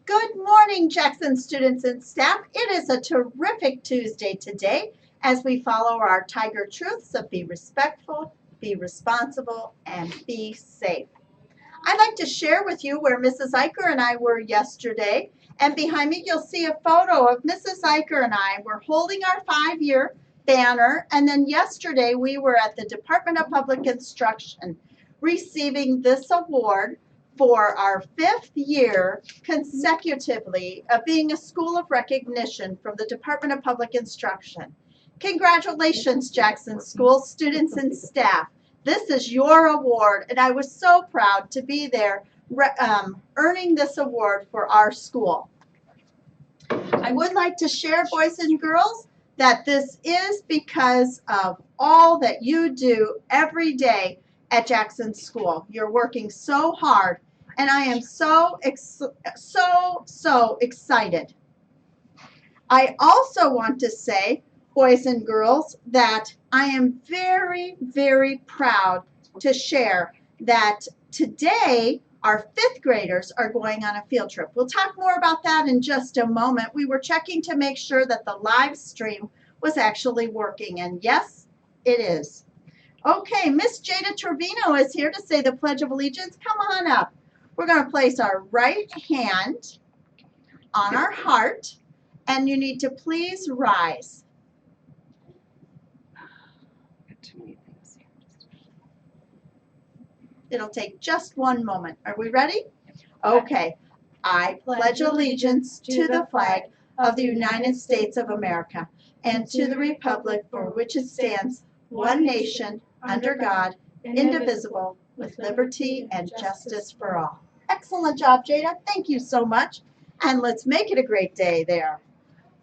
Good morning, Jackson students and staff. It is a terrific Tuesday today as we follow our Tiger Truths of be respectful, be responsible, and be safe. I'd like to share with you where Mrs. Eicher and I were yesterday. And behind me, you'll see a photo of Mrs. Eicher and I. We're holding our 5-year banner. And then yesterday, we were at the Department of Public Instruction receiving this award for our 5th year consecutively of being a school of recognition from the Department of Public Instruction. Congratulations, Jackson School students and staff. This is your award, and I was so proud to be there earning this award for our school. I would like to share, boys and girls, that this is because of all that you do every day at Jackson School. You're working so hard, and I am so excited. I also want to say, boys and girls, that I am very, very proud to share that today our 5th graders are going on a field trip. We'll talk more about that in just a moment. We were checking to make sure that the live stream was actually working, and yes, it is. Okay, Miss Jada Trevino is here to say the Pledge of Allegiance. Come on up. We're going to place our right hand on our heart, and you need to please rise. It'll take just one moment. Are we ready? Okay. I pledge allegiance to the flag of the United States of America and to the republic for which it stands, one nation, under God, indivisible, with liberty and justice for all. Excellent job, Jada. Thank you so much. And let's make it a great day there.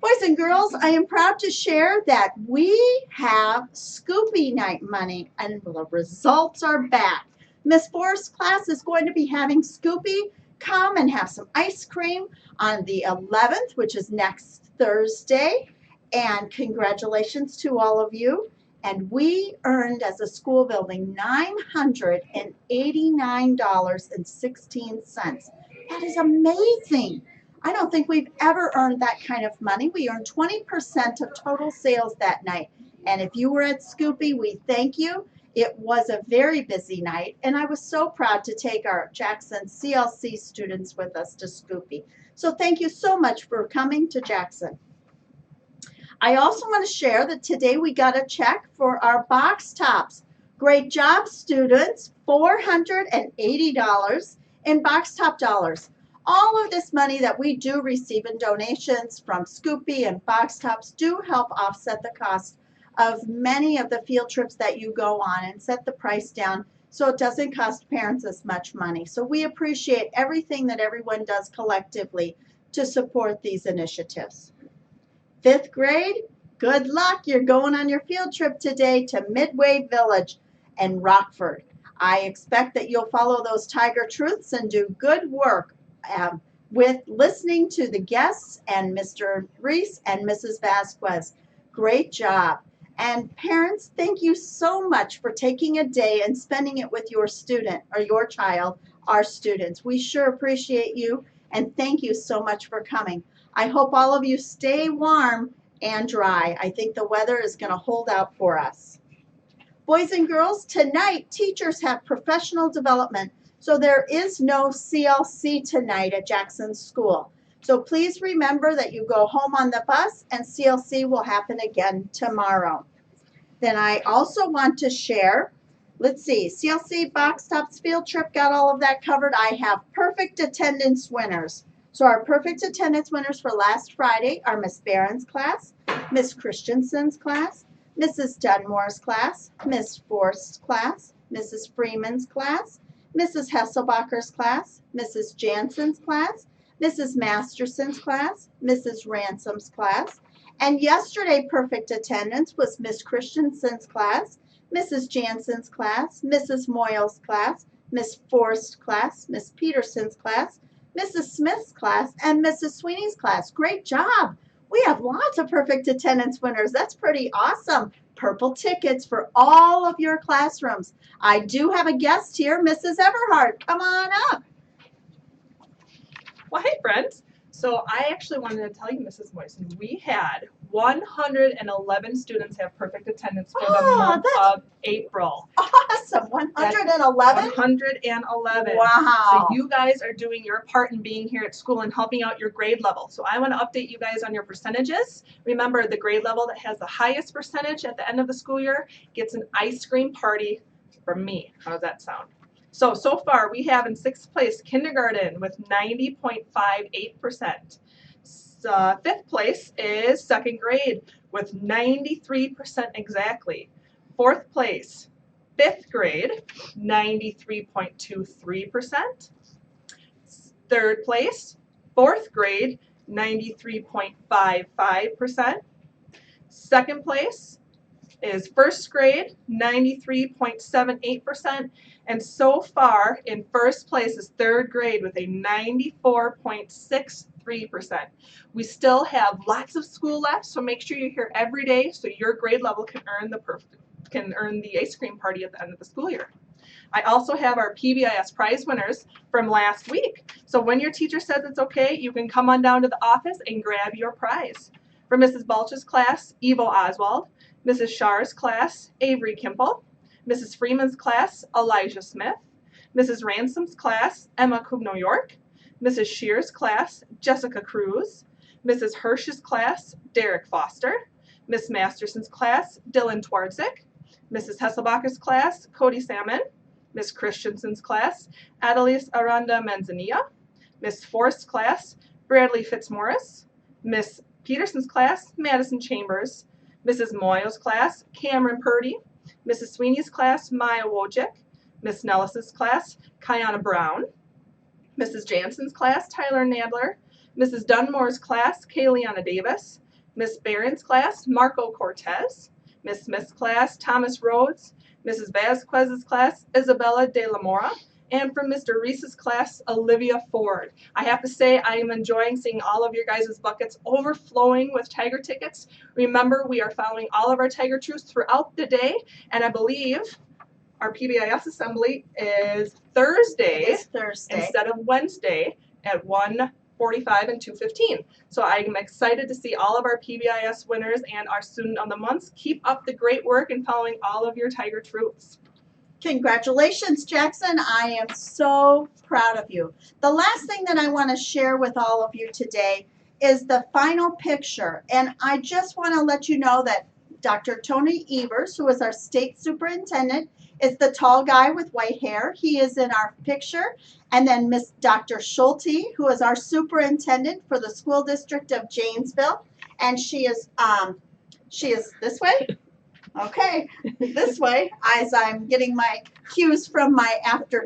Boys and girls, I am proud to share that we have Scoopy Night money, and the results are back. Miss Forrest's class is going to be having Scoopy come and have some ice cream on the 11th, which is next Thursday. And congratulations to all of you. And we earned as a school building $989.16. That is amazing. I don't think we've ever earned that kind of money. We earned 20% of total sales that night. And if you were at Scoopy, we thank you. It was a very busy night, and I was so proud to take our Jackson CLC students with us to Scoopy. So thank you so much for coming to Jackson. I also want to share that today we got a check for our box tops. Great job, students. $480 in box top dollars. All of this money that we do receive in donations from Scoopy and box tops do help offset the cost of many of the field trips that you go on and set the price down so it doesn't cost parents as much money. So we appreciate everything that everyone does collectively to support these initiatives. 5th grade, good luck. You're going on your field trip today to Midway Village and Rockford. I expect that you'll follow those Tiger Truths and do good work with listening to the guests and Mr. Reese and Mrs. Vasquez. Great job. And parents, thank you so much for taking a day and spending it with your student or your child, our students. We sure appreciate you, and thank you so much for coming. I hope all of you stay warm and dry. I think the weather is going to hold out for us. Boys and girls, tonight teachers have professional development, so there is no CLC tonight at Jackson School. So please remember that you go home on the bus, and CLC will happen again tomorrow. Then I also want to share, let's see, CLC Box Tops field trip, got all of that covered. I have perfect attendance winners. So our perfect attendance winners for last Friday are Miss Barron's class, Miss Christensen's class, Mrs. Dunmore's class, Miss Forrest's class, Mrs. Freeman's class, Mrs. Hesselbacher's class, Mrs. Jansen's class, Mrs. Masterson's class, Mrs. Ransom's class. And yesterday, perfect attendance was Miss Christensen's class, Mrs. Jansen's class, Mrs. Moyle's class, Miss Forrest's class, Miss Peterson's class, Mrs. Smith's class, and Mrs. Sweeney's class. Great job. We have lots of perfect attendance winners. That's pretty awesome. Purple tickets for all of your classrooms. I do have a guest here, Mrs. Everhart. Come on up. Well, hey, friends. So I actually wanted to tell you, Mrs. Moisen, we had 111 students have perfect attendance for the month of April. Awesome. 111? 111. Wow. So you guys are doing your part in being here at school and helping out your grade level. So I want to update you guys on your percentages. Remember, the grade level that has the highest percentage at the end of the school year gets an ice cream party from me. How does that sound? So far we have in 6th place kindergarten with 90.58%. 5th place is 2nd grade with 93% exactly. 4th place, 5th grade, 93.23%. 3rd place, 4th grade, 93.55%. 2nd place is 1st grade, 93.78%. And so far, in 1st place is 3rd grade with a 94.63%. We still have lots of school left, so make sure you're here every day so your grade level can earn the ice cream party at the end of the school year. I also have our PBIS prize winners from last week. So when your teacher says it's okay, you can come on down to the office and grab your prize. For Mrs. Balch's class, Evo Oswald. Mrs. Shar's class, Avery Kimple. Mrs. Freeman's class, Elijah Smith. Mrs. Ransom's class, Emma Kubno York. Mrs. Shear's class, Jessica Cruz. Mrs. Hirsch's class, Derek Foster. Miss Masterson's class, Dylan Twardzik. Mrs. Hesselbacher's class, Cody Salmon. Miss Christensen's class, Adelise Aranda Manzanilla. Miss Forrest's class, Bradley Fitzmaurice. Miss Peterson's class, Madison Chambers. Mrs. Moyle's class, Cameron Purdy. Mrs. Sweeney's class, Maya Wojcik. Miss Nellis's class, Kiana Brown. Mrs. Jansen's class, Tyler Nadler. Mrs. Dunmore's class, Kayleana Davis. Miss Barron's class, Marco Cortez. Miss Smith's class, Thomas Rhodes. Mrs. Vasquez's class, Isabella De La Mora. And from Mr. Reese's class, Olivia Ford. I have to say, I am enjoying seeing all of your guys' buckets overflowing with Tiger tickets. Remember, we are following all of our Tiger Troops throughout the day, and I believe our PBIS assembly is Thursday instead of Wednesday at 1:45 and 2:15. So I'm excited to see all of our PBIS winners and our Student of the Months. Keep up the great work in following all of your Tiger Troops. Congratulations, Jackson. I am so proud of you. The last thing that I want to share with all of you today is the final picture. And I just want to let you know that Dr. Tony Evers, who is our state superintendent, is the tall guy with white hair. He is in our picture. And then Miss Dr. Schulte, who is our superintendent for the school district of Janesville. And she is this way. Okay, this way, as I'm getting my cues from my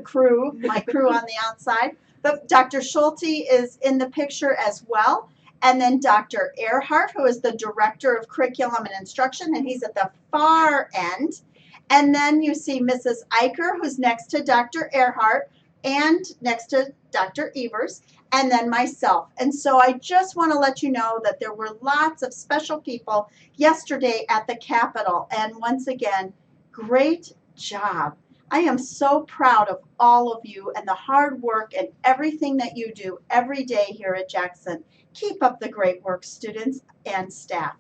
crew on the outside. But Dr. Schulte is in the picture as well. And then Dr. Earhart, who is the Director of Curriculum and Instruction, and he's at the far end. And then you see Mrs. Eicher, who's next to Dr. Earhart and next to Dr. Evers, and then myself. And so I just want to let you know that there were lots of special people yesterday at the Capitol. And once again, great job. I am so proud of all of you and the hard work and everything that you do every day here at Jackson. Keep up the great work, students and staff.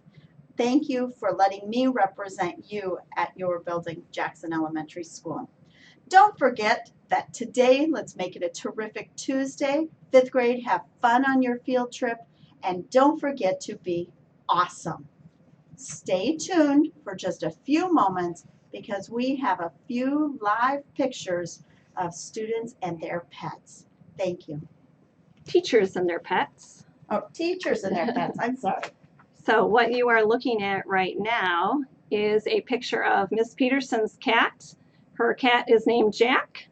Thank you for letting me represent you at your building, Jackson Elementary School. Don't forget that today, let's make it a terrific Tuesday. 5th grade, have fun on your field trip, and don't forget to be awesome. Stay tuned for just a few moments because we have a few live pictures of students and their pets. Thank you. Teachers and their pets. Oh, teachers and their pets. I'm sorry. So what you are looking at right now is a picture of Miss Peterson's cat. Her cat is named Jack.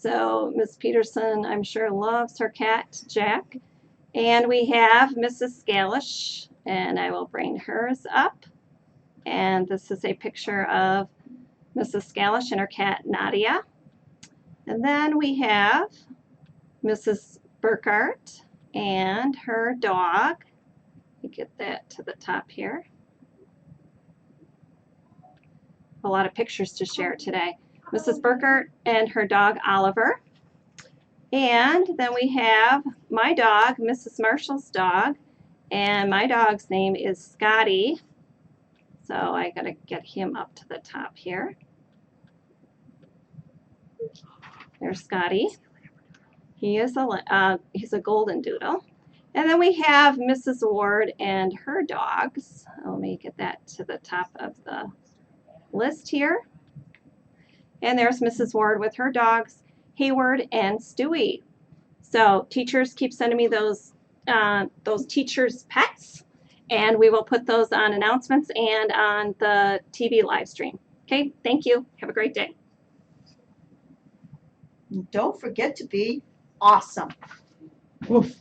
So Ms. Peterson, I'm sure, loves her cat, Jack. And we have Mrs. Scalish, and I will bring hers up. And this is a picture of Mrs. Scalish and her cat, Nadia. And then we have Mrs. Burkhart and her dog. Let me get that to the top here. A lot of pictures to share today. Mrs. Burkhart and her dog, Oliver. And then we have my dog, Mrs. Marshall's dog, and my dog's name is Scotty. So I gotta get him up to the top here. There's Scotty. He's a golden doodle. And then we have Mrs. Ward and her dogs. Let me get that to the top of the list here. And there's Mrs. Ward with her dogs, Hayward and Stewie. So teachers keep sending me those teachers' pets, and we will put those on announcements and on the TV live stream. Okay, thank you. Have a great day. Don't forget to be awesome. Woof.